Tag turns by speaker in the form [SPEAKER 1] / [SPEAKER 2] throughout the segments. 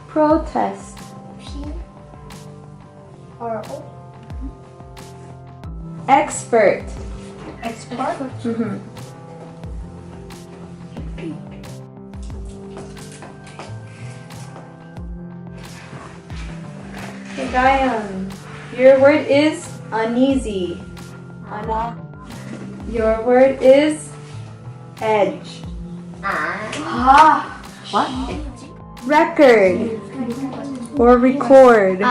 [SPEAKER 1] Protest.
[SPEAKER 2] P-R-O.
[SPEAKER 1] Expert.
[SPEAKER 2] Export.
[SPEAKER 1] Okay, Gayan. Your word is uneasy. Your word is edge.
[SPEAKER 3] What?
[SPEAKER 1] Record or record.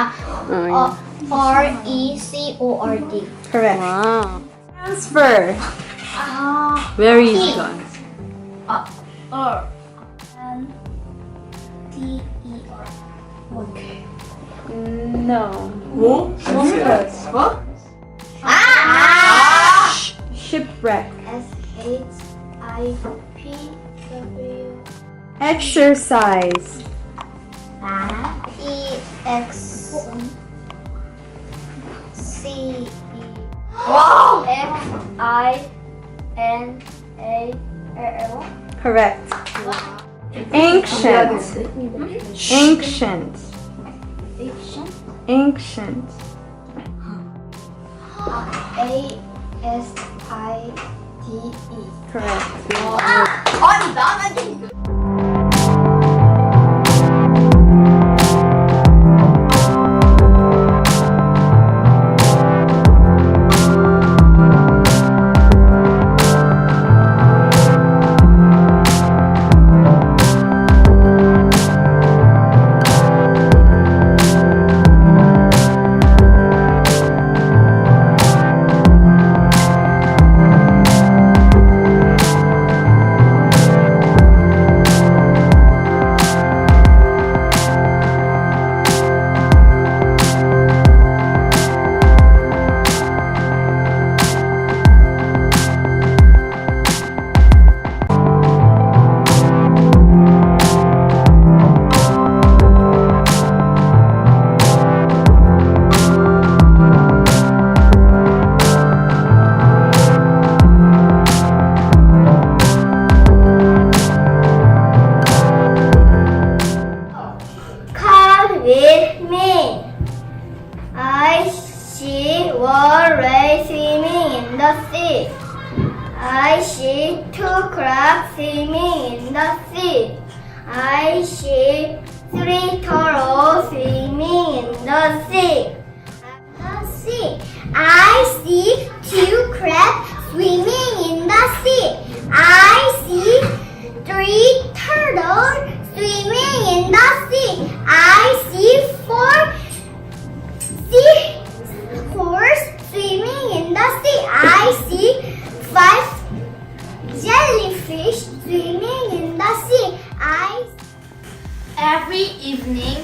[SPEAKER 2] R-E-C-O-R-D.
[SPEAKER 1] Correct.
[SPEAKER 3] Wow.
[SPEAKER 1] Transfer.
[SPEAKER 3] Very easy, guys.
[SPEAKER 2] R-N-T-E-R.
[SPEAKER 1] Okay. No. Shipwreck.
[SPEAKER 2] S-H-I-P-W.
[SPEAKER 1] Exercise.
[SPEAKER 2] E-X-C-E. F-I-N-A-L.
[SPEAKER 1] Correct. Ancient. Ancient. Ancient.
[SPEAKER 2] A-S-I-T-E.
[SPEAKER 1] Correct.
[SPEAKER 2] Come with me. I see one ray swimming in the sea. I see two crabs swimming in the sea. I see three turtles swimming in the sea. I see two crabs swimming in the sea. I see three turtles swimming in the sea. I see four seahorses swimming in the sea. I see five jellyfish swimming in the sea.
[SPEAKER 4] Every evening,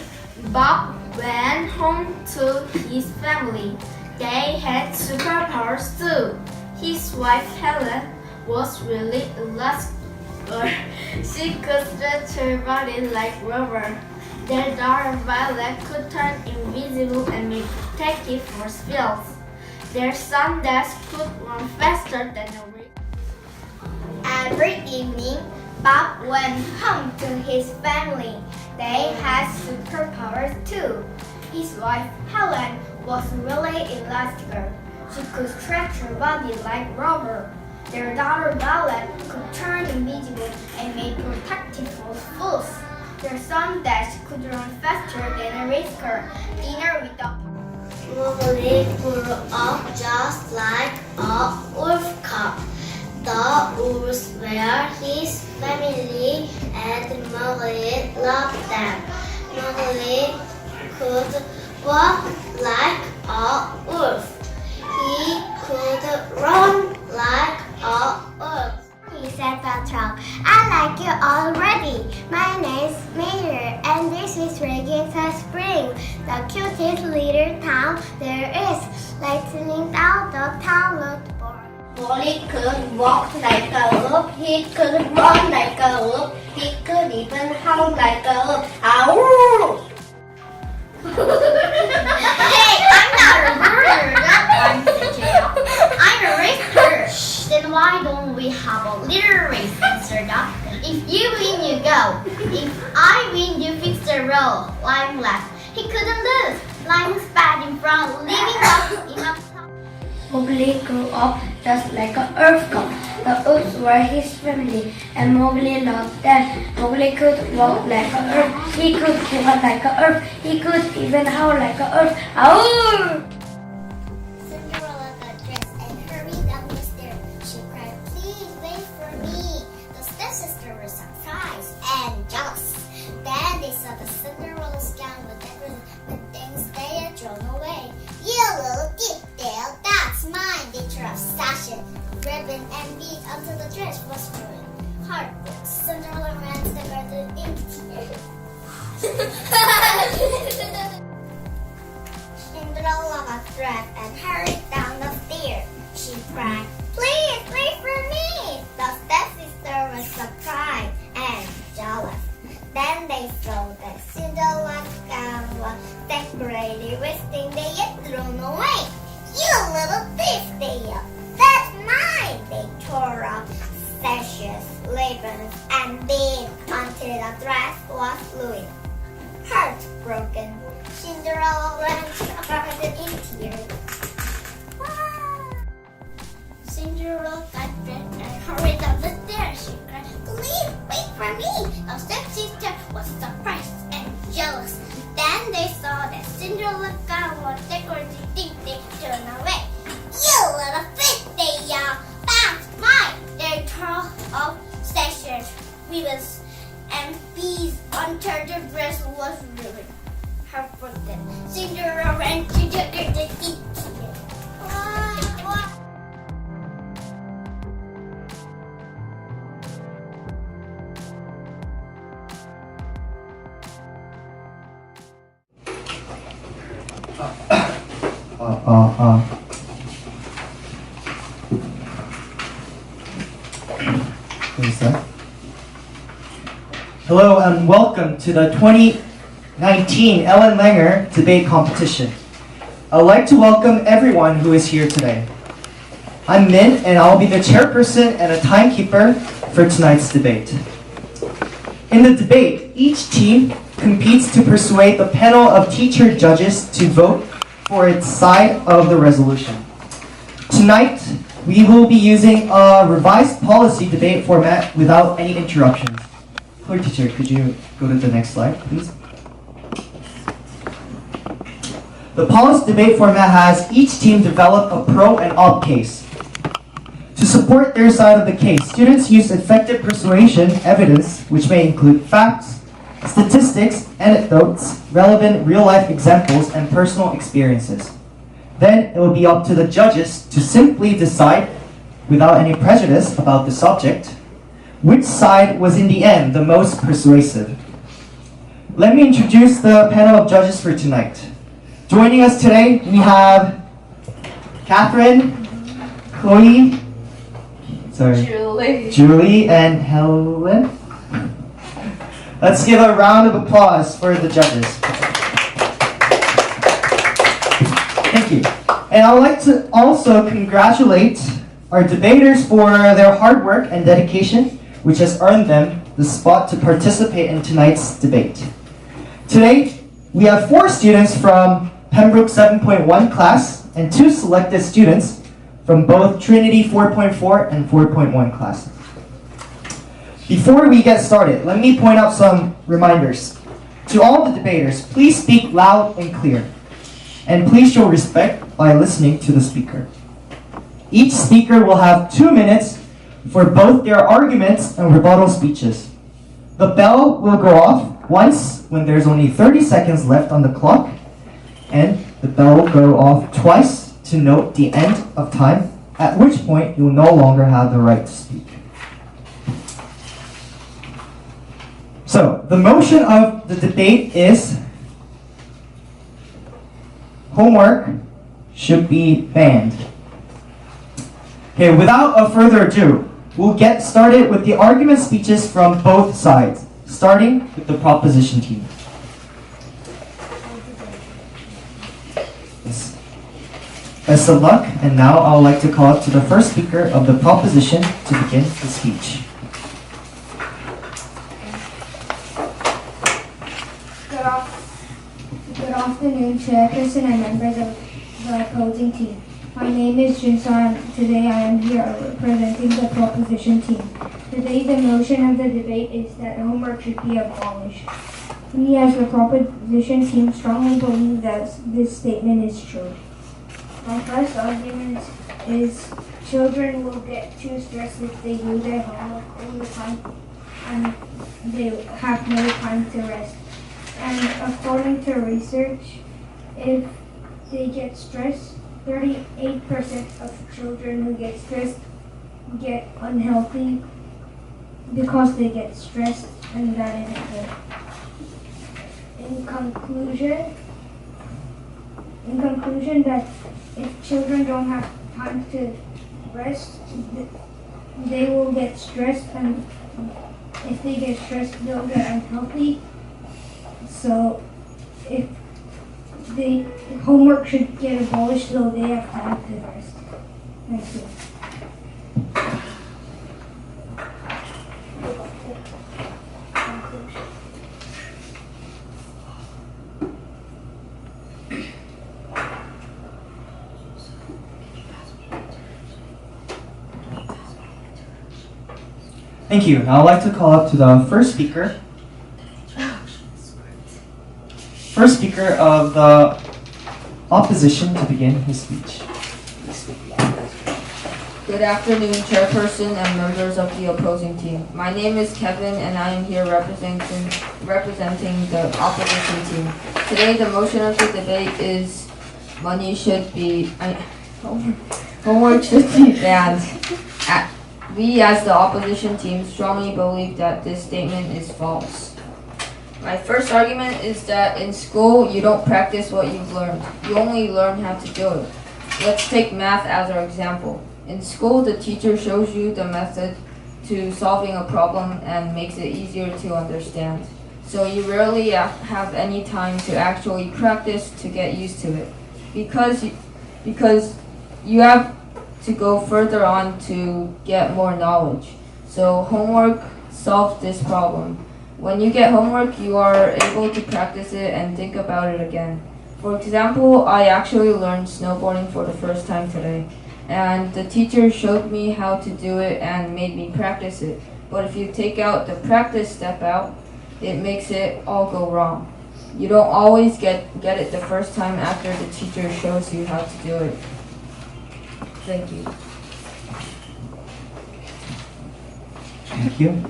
[SPEAKER 4] Bob went home to his family. They had superpowers too. His wife Helen was really a lucky girl. She could stretch her body like rubber. Their daughter Violet could turn invisible and be protective for spills. Their son Des could run faster than a race.
[SPEAKER 2] Every evening, Bob went home to his family. They had superpowers too. His wife Helen was really elastic. She could stretch her body like rubber. Their daughter Violet could turn invisible and make protective for fools. There's some that could run faster than a race car. Dinner with the Mowgli grew up just like a wolf cub. The wolves were his family and Mowgli loved them. Mowgli could walk like a wolf. He could run like a wolf. He said Patrol, I like you already. My name's Mayor and this is Regency Spring, the cutest little town there is. Lightning down the town looked bored. Mowgli could walk like a wolf. He could run like a wolf. He could even howl like a wolf. Ow! Hey, I'm not a murderer. I'm the jail. I'm a racer. Then why don't we have a little race, Mr. Duck? If you win, you go. If I win, you fix the roll. Lime left. He couldn't lose. Lime spat in front, leaving us in a Mowgli grew up just like an earth god. The wolves were his family, and Mowgli loved them. Mowgli could walk like an earth. He could run like an earth. He could even howl like an earth. Ow! Cinderella got dressed and hurried down the stairs. She cried, "Please wait for me." The stepsisters were surprised and jealous. Then they saw the Cinderella's gown with decorated with things they had thrown away. "You little detail, that's mine!" They threw up sashes, ribbon, and beads until the dress was ruined. Heartbroken, Cinderella ran to the garden in tears. Cinderella got dressed and hurried down the stairs. She cried, "Please wait for me!" The stepsister was surprised and jealous. Then they saw that Cinderella's gown was decorated with things they had thrown away. "You little thief!" they yelled. "That's mine!" They tore up sashes, ribbons, and beads until the dress was ruined. Heartbroken, Cinderella ran to the garden in tears. Cinderella got dressed and hurried up the stairs. She cried, "Please wait for me!" The stepsister was surprised and jealous. Then they saw that Cinderella's gown was decorated things they thrown away. "You little thief!" they yelled. "That's mine!" They tore off sashes, ribbons, and beads until the dress was ruined. Heartbroken, Cinderella ran to the garden in tears.
[SPEAKER 5] Hello and welcome to the 2019 LANGER debate competition. I'd like to welcome everyone who is here today. I'm Min and I'll be the chairperson and a timekeeper for tonight's debate. In the debate, each team competes to persuade the panel of teacher judges to vote for its side of the resolution. Tonight, we will be using a revised policy debate format without any interruptions. Clear teacher, could you go to the next slide, please? The policy debate format has each team develop a pro and op case. To support their side of the case, students use effective persuasion evidence, which may include facts, statistics, anecdotes, relevant real-life examples, and personal experiences. Then it will be up to the judges to simply decide, without any prejudice about the subject, which side was in the end the most persuasive. Let me introduce the panel of judges for tonight. Joining us today, we have Catherine, Chloe, Julie, and Helen. Let's give a round of applause for the judges. Thank you. And I would like to also congratulate our debaters for their hard work and dedication, which has earned them the spot to participate in tonight's debate. Today, we have 4 students from Pembroke 7.1 class and 2 selected students from both Trinity 4.4 and 4.1 classes. Before we get started, let me point out some reminders. To all the debaters, please speak loud and clear. And please show respect by listening to the speaker. Each speaker will have 2 minutes for both their arguments and rebuttal speeches. The bell will go off once when there's only 30 seconds left on the clock, and the bell will go off twice to note the end of time, at which point you will no longer have the right to speak. So, the motion of the debate is homework should be banned. Okay, without further ado, we'll get started with the argument speeches from both sides, starting with the proposition team. Yes. Best of luck, and now I would like to call up to the first speaker of the proposition to begin the speech.
[SPEAKER 6] Good afternoon, Chairperson and members of the opposing team. My name is Jinsa, and today I am here representing the proposition team. Today the motion of the debate is that homework should be abolished. We as the proposition team strongly believe that this statement is true. My first argument is children will get too stressed if they do their homework all the time and they have no time to rest. And according to research, if they get stressed, 38% of children who get stressed get unhealthy because they get stressed, and that isn't good. In conclusion, that if children don't have time to rest, they will get stressed, and if they get stressed, they'll get unhealthy. So if homework should get abolished so they have time to rest. Thank you.
[SPEAKER 5] Thank you. Now I'd like to call up to the first speaker. First speaker of the opposition to begin his speech.
[SPEAKER 7] Good afternoon, Chairperson and members of the opposing team. My name is Kevin, and I am here representing the opposition team. Today, the motion of the debate is homework should be banned. We, as the opposition team, strongly believe that this statement is false. My first argument is that in school, you don't practice what you've learned. You only learn how to do it. Let's take math as our example. In school, the teacher shows you the method to solving a problem and makes it easier to understand. So you rarely have any time to actually practice to get used to it. Because you have to go further on to get more knowledge. So homework solves this problem. When you get homework, you are able to practice it and think about it again. For example, I actually learned snowboarding for the first time today, and the teacher showed me how to do it and made me practice it. But if you take out the practice step out, it makes it all go wrong. You don't always get it the first time after the teacher shows you how to do it. Thank you.
[SPEAKER 5] Thank you.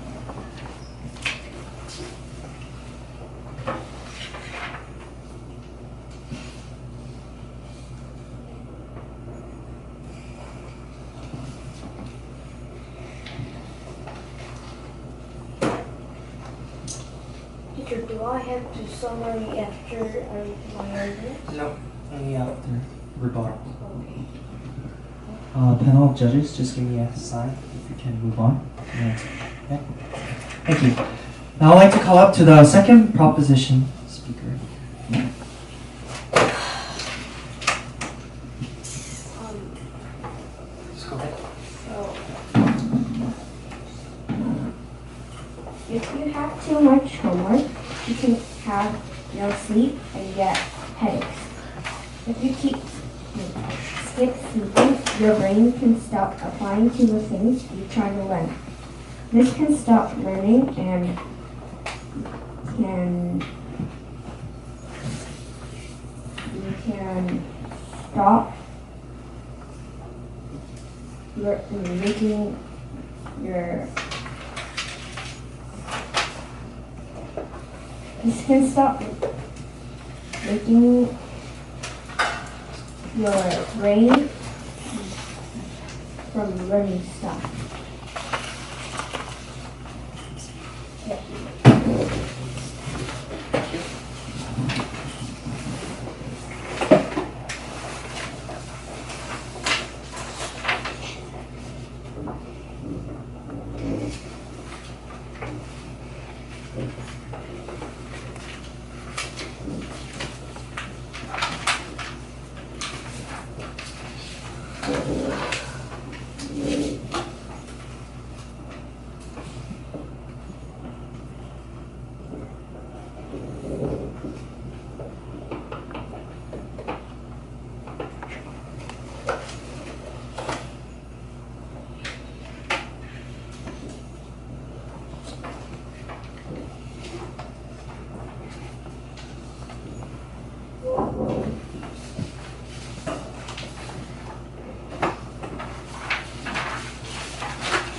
[SPEAKER 6] Teacher, do I have to summary after my argument?
[SPEAKER 5] No, only after rebuttal. Panel of judges, just give me a sign if you can move on. Yeah. Okay. Thank you. Now I'd like to call up to the second proposition speaker. Just go ahead.
[SPEAKER 6] If you have too much homework, you can have no sleep and get headaches. If you skip sleeping, your brain can stop applying to the things you try to learn. This can stop learning and you can stop making your this can stop making your brain from learning stuff.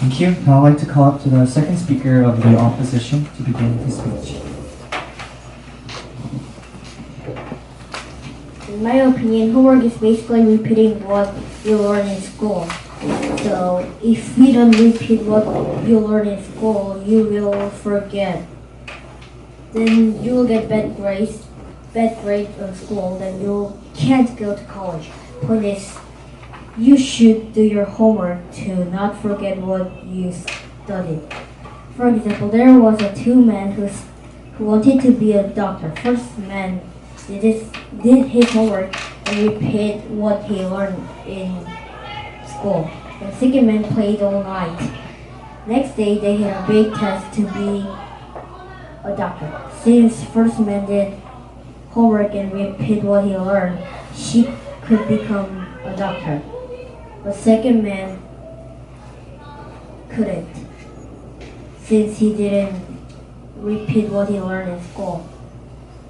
[SPEAKER 5] Thank you. Now I'd like to call up to the second speaker of the opposition to begin his speech.
[SPEAKER 6] In my opinion, homework is basically repeating what you learn in school. So if we don't repeat what you learn in school, you will forget. Then you will get bad grades in school, then you can't go to college. Point is, you should do your homework to not forget what you studied. For example, there was two men who wanted to be a doctor. First man did his homework and repeat what he learned in school. The second man played all night. Next day, they had a big test to be a doctor. Since first man did homework and repeat what he learned, she could become a doctor. The second man couldn't, since he didn't repeat what he learned in school.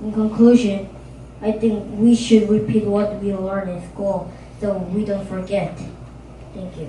[SPEAKER 6] In conclusion, I think we should repeat what we learned in school so we don't forget. Thank you.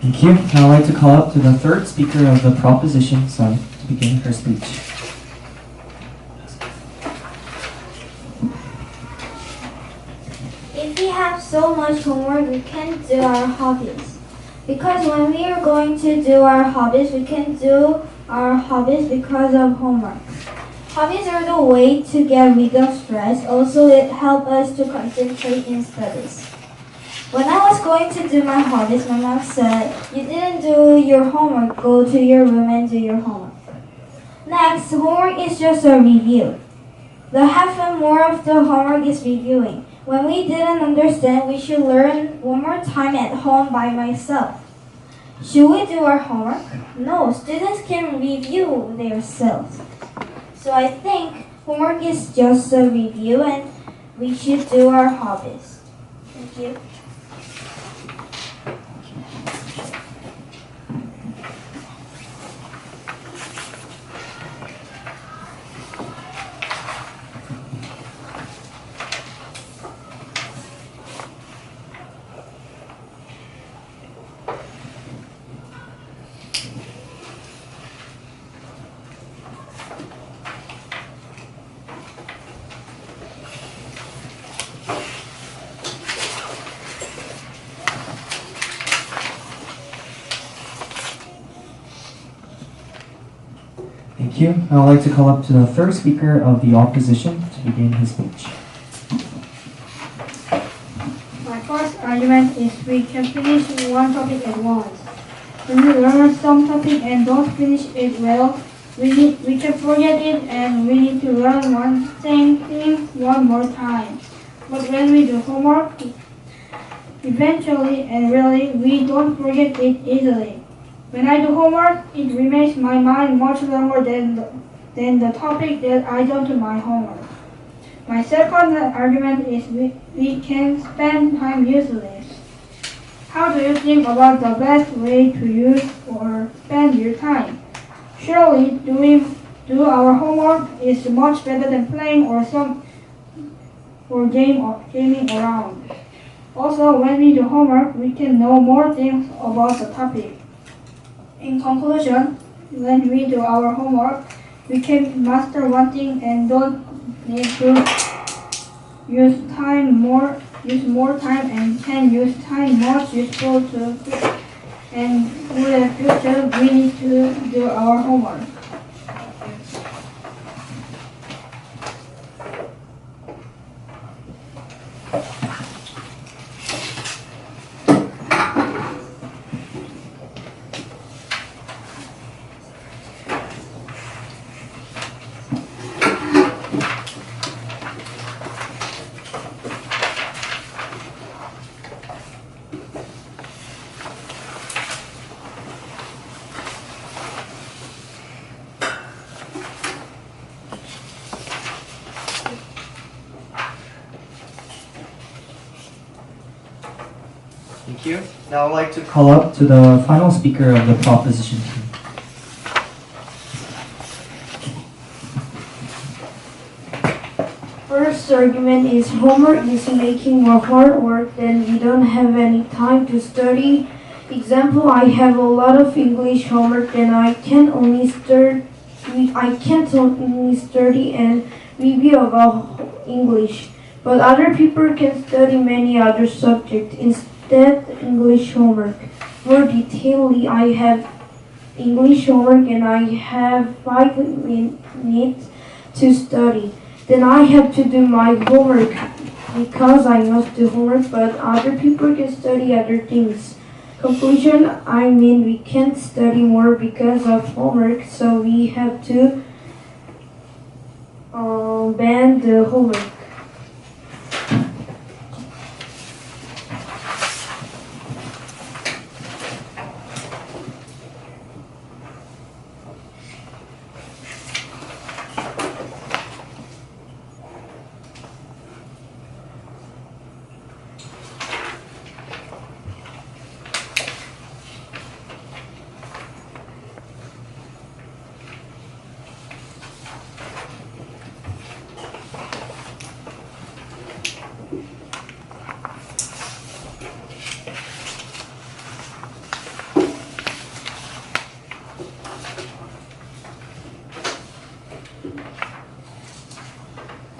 [SPEAKER 5] Thank you. Now I'd like to call up to the third speaker of the proposition side to begin her speech.
[SPEAKER 6] If we have so much homework, we can't do our hobbies. Because when we are going to do our hobbies, we can do our hobbies because of homework. Hobbies are the way to get rid of stress. Also, it helps us to concentrate in studies. When I was going to do my hobbies, my mom said, "You didn't do your homework, go to your room and do your homework." Next, homework is just a review. The half and more of the homework is reviewing. When we didn't understand, we should learn one more time at home by myself. Should we do our homework? No, students can review themselves. So I think homework is just a review and we should do our hobbies. Thank you.
[SPEAKER 5] Thank you. Now I'd like to call up to the third speaker of the opposition to begin his speech.
[SPEAKER 6] My first argument is we can finish one topic at once. When we learn some topic and don't finish it well, we can forget it and we need to learn one same thing one more time. But when we do homework, eventually and really, we don't forget it easily. When I do homework, it remains in my mind much longer than the topic that I don't do my homework. My second argument is we can spend time usefully. How do you think about the best way to use or spend your time? Surely do our homework is much better than playing or gaming around. Also, when we do homework, we can know more things about the topic. In conclusion, when we do our homework, we can master one thing and don't need to use more time and can use time much useful to and in the future we need to do our homework.
[SPEAKER 5] Thank you. Now I'd like to call up to the final speaker of the proposition team.
[SPEAKER 6] First argument is homework is making more hard work than we don't have any time to study. Example, I have a lot of English homework and I can't only study and review about English. But other people can study many other subjects instead English homework. More detailedly, I have English homework and I have 5 minutes to study. Then I have to do my homework because I must do homework, but other people can study other things. Conclusion, I mean we can't study more because of homework, so we have to ban the homework.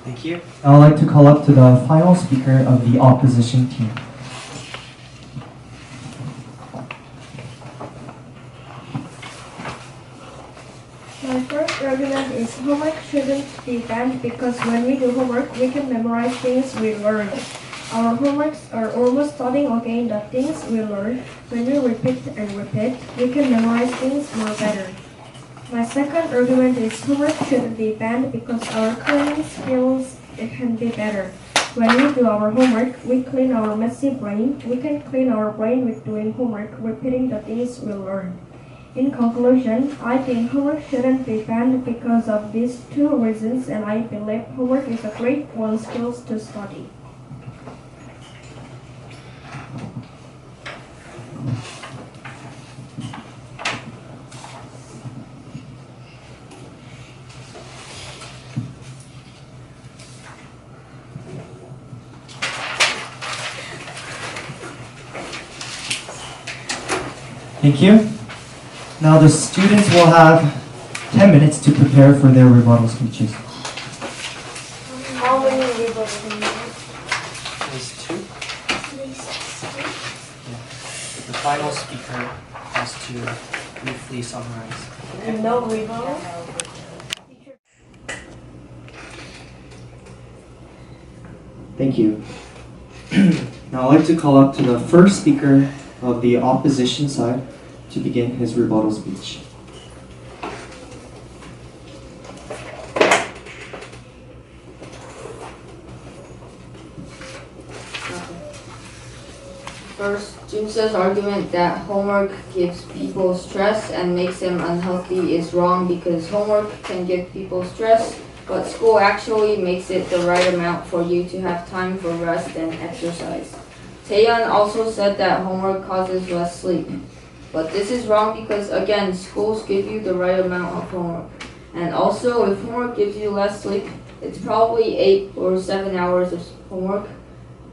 [SPEAKER 5] Thank you. Now I'd like to call up to the final speaker of the opposition team.
[SPEAKER 6] My first argument is homework shouldn't be banned because when we do homework, we can memorize things we learn. Our homeworks are almost studying again the things we learn. When we repeat and repeat, we can memorize things more better. My second argument is homework shouldn't be banned because our cleaning skills it can be better. When we do our homework, we clean our messy brain. We can clean our brain with doing homework, repeating the things we learn. In conclusion, I think homework shouldn't be banned because of these two reasons, and I believe homework is a great one skill to study.
[SPEAKER 5] Thank you. Now the students will have 10 minutes to prepare for their rebuttal speeches.
[SPEAKER 6] How many rebuttals?
[SPEAKER 5] There's 2. The final speaker has to briefly summarize.
[SPEAKER 6] And no rebuttal?
[SPEAKER 5] Thank you. Now I'd like to call up to the first speaker of the opposition side, to begin his rebuttal speech.
[SPEAKER 7] First, Junse's argument that homework gives people stress and makes them unhealthy is wrong because homework can give people stress, but school actually makes it the right amount for you to have time for rest and exercise. Taeyeon also said that homework causes less sleep, but this is wrong because again, schools give you the right amount of homework. And also, if homework gives you less sleep, it's probably 8 or 7 hours of homework,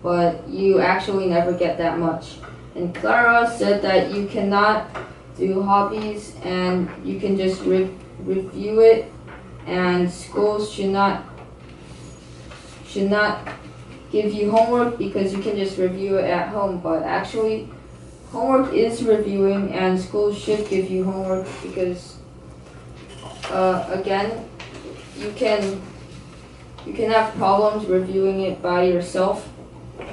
[SPEAKER 7] but you actually never get that much. And Clara said that you cannot do hobbies and you can just review it, and schools should not give you homework because you can just review it at home, but actually homework is reviewing and schools should give you homework because again, you can have problems reviewing it by yourself,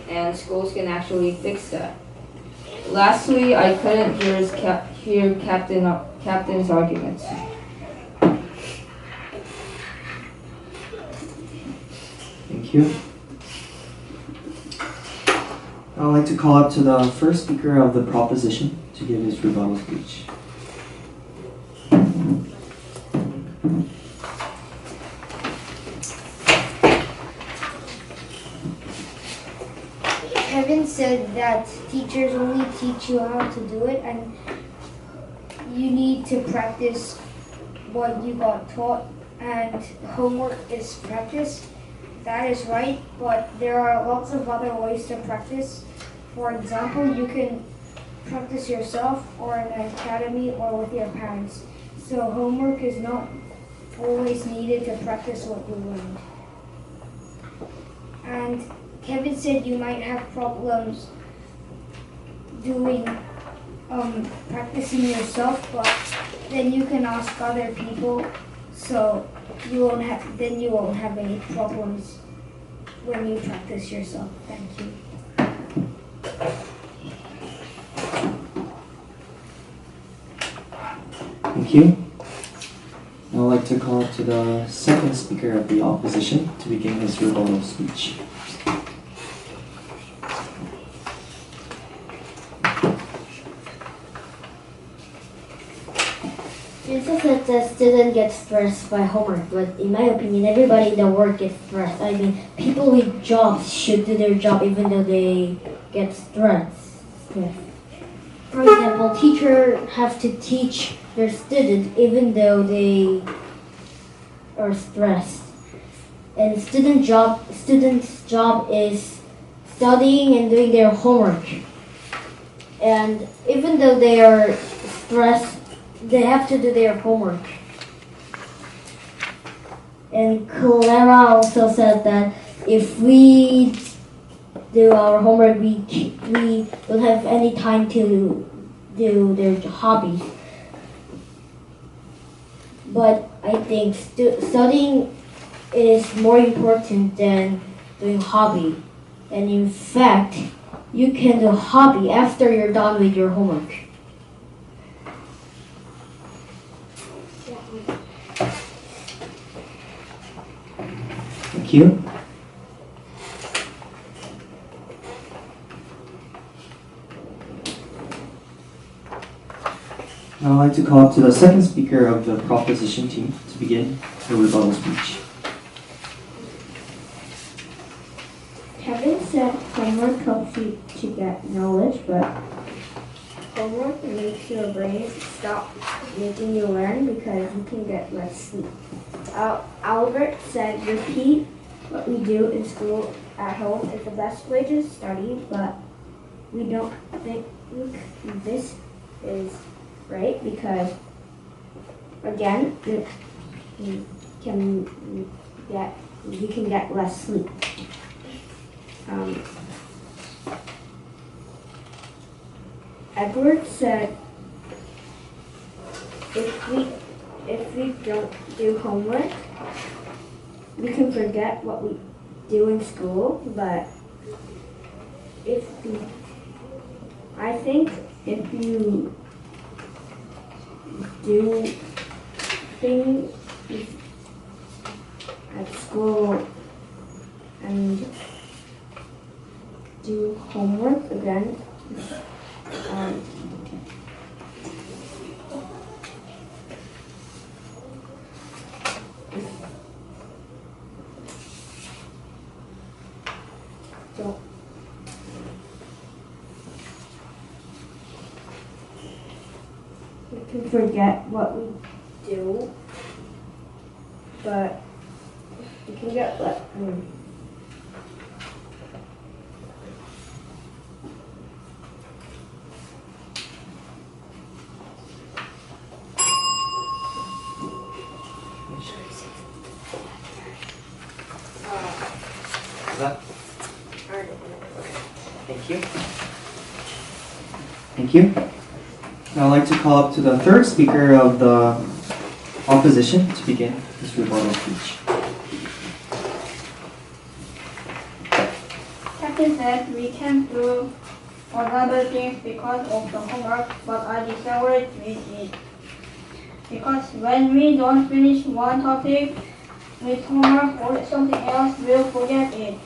[SPEAKER 7] and schools can actually fix that. Lastly, I couldn't hear Captain's arguments.
[SPEAKER 5] Thank you. I'd like to call up to the first speaker of the proposition to give his rebuttal speech.
[SPEAKER 6] Kevin said that teachers only teach you how to do it, and you need to practice what you got taught, and homework is practice. That is right, but there are lots of other ways to practice. For example, you can practice yourself or in an academy or with your parents. So homework is not always needed to practice what you learned. And Kevin said you might have problems doing practicing yourself, but then you can ask other people, so you won't have any problems when you practice yourself. Thank you.
[SPEAKER 5] Thank you. I'd like to call up to the second speaker of the opposition to begin his rebuttal speech.
[SPEAKER 2] Jesus said that students get stressed by homework, but in my opinion, everybody in the work gets stressed. I mean, people with jobs should do their job even though they get stressed. For example, teachers have to teach their students even though they are stressed. And student's job is studying and doing their homework. And even though they are stressed, they have to do their homework. And Clara also said that if we do our homework, we don't have any time to do their hobbies. But I think studying is more important than doing hobby. And in fact, you can do hobby after you're done with your homework.
[SPEAKER 5] Thank you. I'd like to call up to the second speaker of the proposition team to begin the rebuttal speech.
[SPEAKER 6] Kevin said homework helps you to get knowledge, but homework makes your brain stop making you learn because you can get less sleep. Albert said repeat what we do in school at home is the best way to study, but we don't think this is right because, again, we can get less sleep. Edward said if we don't do homework, we can forget what we do in school, but I think if you do things at school and do homework again. Um, so we can forget what we do, but we can get
[SPEAKER 5] Thank you. Thank you. Now I'd like to call up to the third speaker of the opposition to begin his rebuttal speech.
[SPEAKER 6] Captain said we can't do another things because of the homework, but I disagree with it. Because when we don't finish one topic with homework or something else, we'll forget it.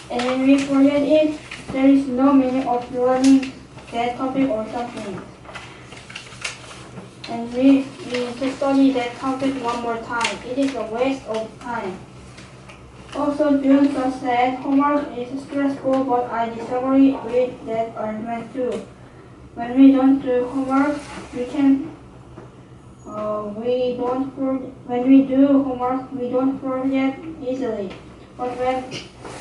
[SPEAKER 6] And when we forget it, there is no meaning of learning that topic or something. And we need to study that topic one more time. It is a waste of time. Also, June just said homework is stressful, but I disagree with that argument too. When we don't do homework, when we do homework, we don't forget easily. But when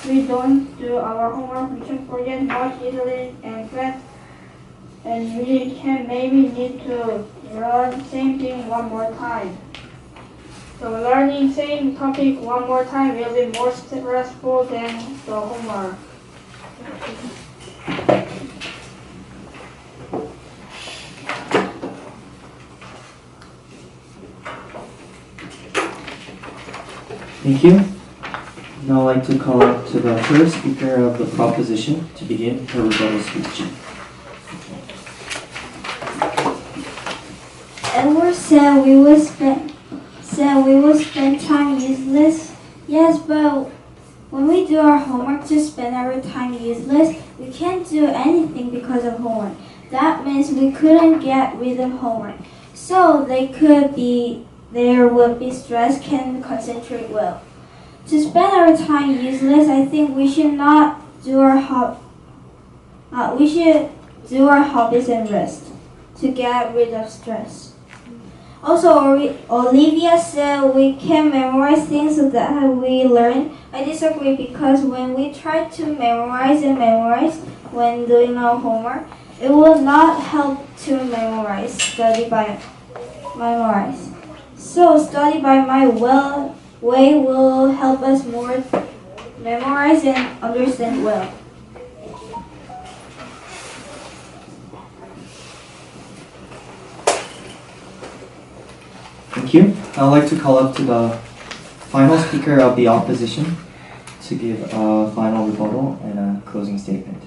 [SPEAKER 6] we don't do our homework, we can forget much easily and we can maybe need to learn same thing one more time. So learning same topic one more time will be more stressful than the homework.
[SPEAKER 5] Thank you. Now I'd like to call up to the first speaker of the proposition to begin her rebuttal speech.
[SPEAKER 8] Edward said we would spend time useless. Yes, but when we do our homework to spend our time useless, we can't do anything because of homework. That means we couldn't get rid of homework. So there would be stress, can concentrate well. To spend our time useless, I think we should not do we should do our hobbies and rest to get rid of stress. Also, Olivia said we can memorize things that we learn. I disagree because when we try to memorize when doing our homework, it will not help to study by memorize. So study by my way will help us more memorize and understand well.
[SPEAKER 5] Thank you. I'd like to call up to the final speaker of the opposition to give a final rebuttal and a closing statement.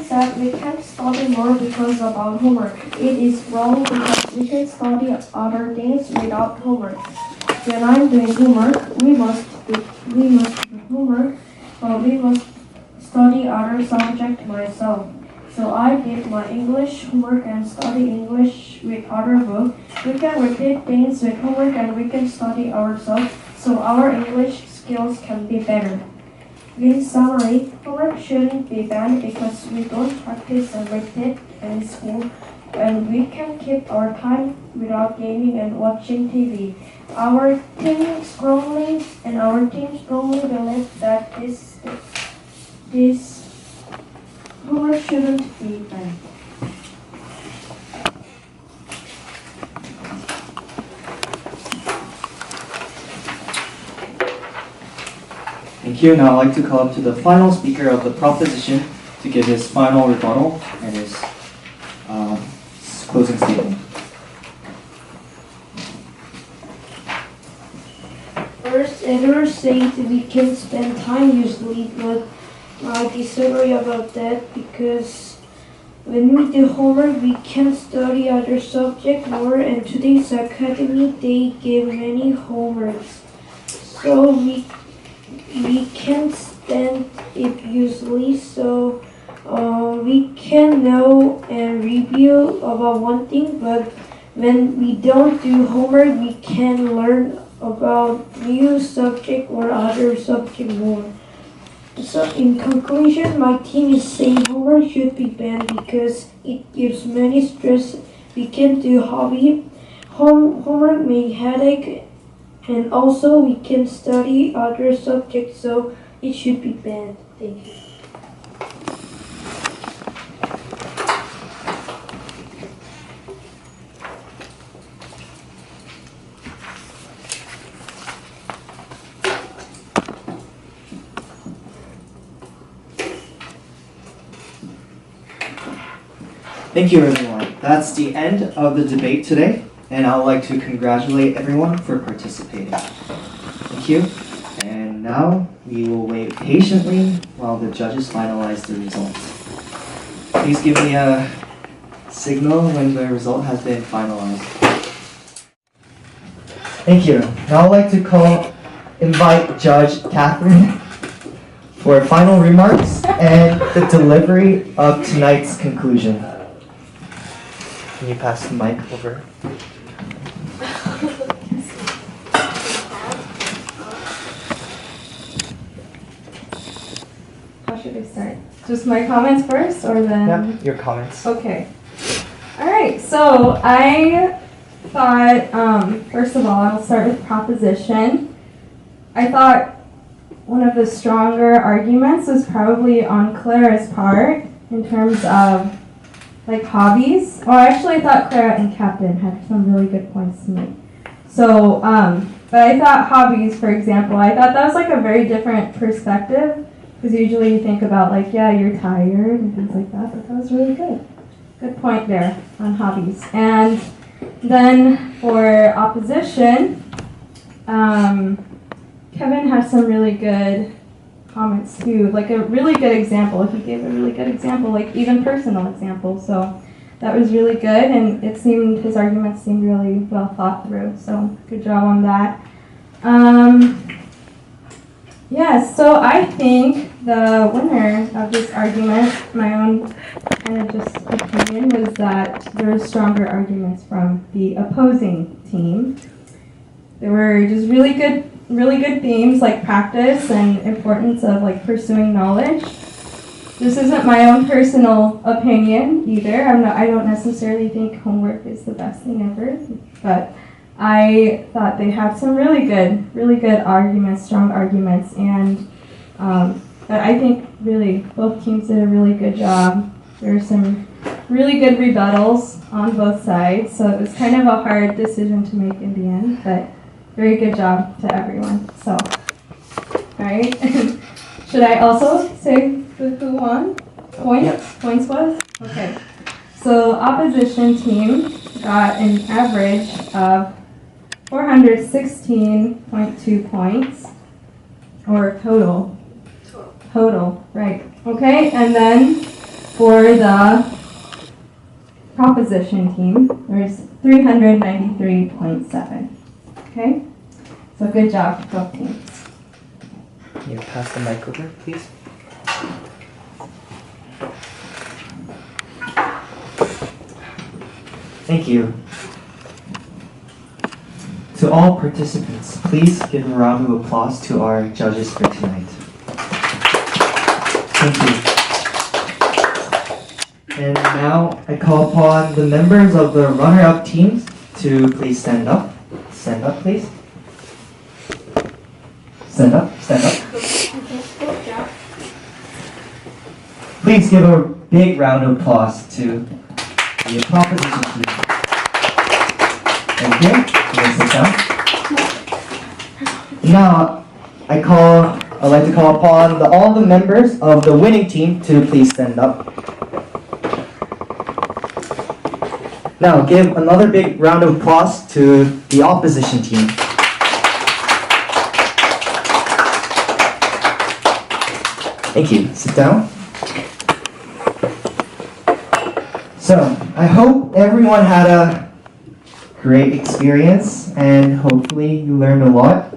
[SPEAKER 6] That we can't study more because of our homework. It is wrong because we can study other things without homework. When I'm doing homework, we must do homework, but we must study other subject myself. So I did my English homework and study English with other book. We can repeat things with homework and we can study ourselves so our English skills can be better. In summary, homework shouldn't be banned because we don't practice and repeat in school, and we can keep our time without gaming and watching TV. Our team strongly believe that this homework shouldn't be banned.
[SPEAKER 5] Thank you. Now I'd like to call up to the final speaker of the proposition to give his final rebuttal and his closing statement.
[SPEAKER 6] First, Edward said we can spend time usually, but I disagree about that because when we do homework, we can study other subjects more, and today's academy, they give many homeworks. So we can stand it usually, so we can know and review about one thing, but when we don't do homework, we can learn about new subject or other subject more. So in conclusion, my team is saying homework should be banned because it gives many stress. We can do homework make headache, and also we can study other subjects, so it should be banned. Thank you.
[SPEAKER 5] Thank you, everyone. That's the end of the debate today, and I would like to congratulate everyone for participating. Thank you. And now we will wait patiently while the judges finalize the results. Please give me a signal when the result has been finalized. Thank you. Now I'd like to invite Judge Catherine for final remarks and the delivery of tonight's conclusion. Can you pass the mic over?
[SPEAKER 1] How should I start? Just my comments first, or then?
[SPEAKER 5] Yep, your comments.
[SPEAKER 1] Okay. All right. So I thought, first of all, I'll start with proposition. I thought one of the stronger arguments was probably on Clara's part in terms of like hobbies. Or actually, I thought Clara and Captain had some really good points to make. So, but I thought hobbies, for example, I thought that was like a very different perspective. Because usually you think about like, yeah, you're tired and things like that, but that was really good. Good point there on hobbies. And then for opposition, Kevin had some really good comments too, like a really good example. He gave a really good example, like even personal example. So that was really good, and it seemed his arguments seemed really well thought through. So good job on that. Yeah, so I think the winner of this argument, my own kind of just opinion, was that there were stronger arguments from the opposing team. There were just really good themes like practice and importance of like pursuing knowledge. This isn't my own personal opinion either. I don't necessarily think homework is the best thing ever, but I thought they had some really good arguments, strong arguments, and but I think really both teams did a really good job. There were some really good rebuttals on both sides, so it was kind of a hard decision to make in the end, but very good job to everyone. So, all right. Should I also say who won? Points?
[SPEAKER 5] Yep.
[SPEAKER 1] Points was? Okay. So opposition team got an average of 416.2 points, or total, right. Okay, and then for the proposition team, there's 393.7. Okay, so good job, both teams.
[SPEAKER 5] Can you pass the mic over, please? Thank you. To all participants, please give a round of applause to our judges for tonight. Thank you. And now I call upon the members of the runner-up teams to please stand up. Stand up, please. Stand up, stand up. Please give a big round of applause to the proposition team. Thank you. You may sit down. Now, I'd like to call upon all the members of the winning team to please stand up. Now, give another big round of applause to the opposition team. Thank you. Sit down. So, I hope everyone had a great experience and hopefully you learned a lot.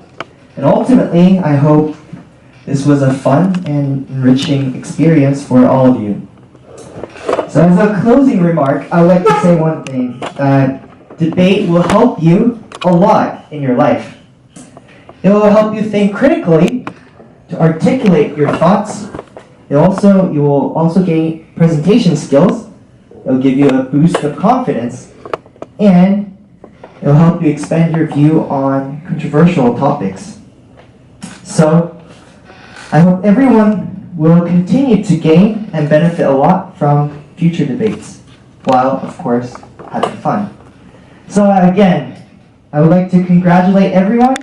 [SPEAKER 5] And ultimately, I hope this was a fun and enriching experience for all of you. So as a closing remark, I would like to say one thing, that debate will help you a lot in your life. It will help you think critically, to articulate your thoughts. You will also gain presentation skills. It'll give you a boost of confidence, and it'll help you expand your view on controversial topics. So, I hope everyone will continue to gain and benefit a lot from future debates, while, of course, having fun. So again, I would like to congratulate everyone,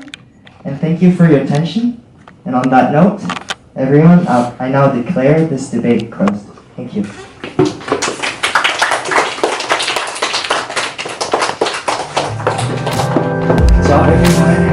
[SPEAKER 5] and thank you for your attention. And on that note, everyone, I now declare this debate closed. Thank you. So everyone,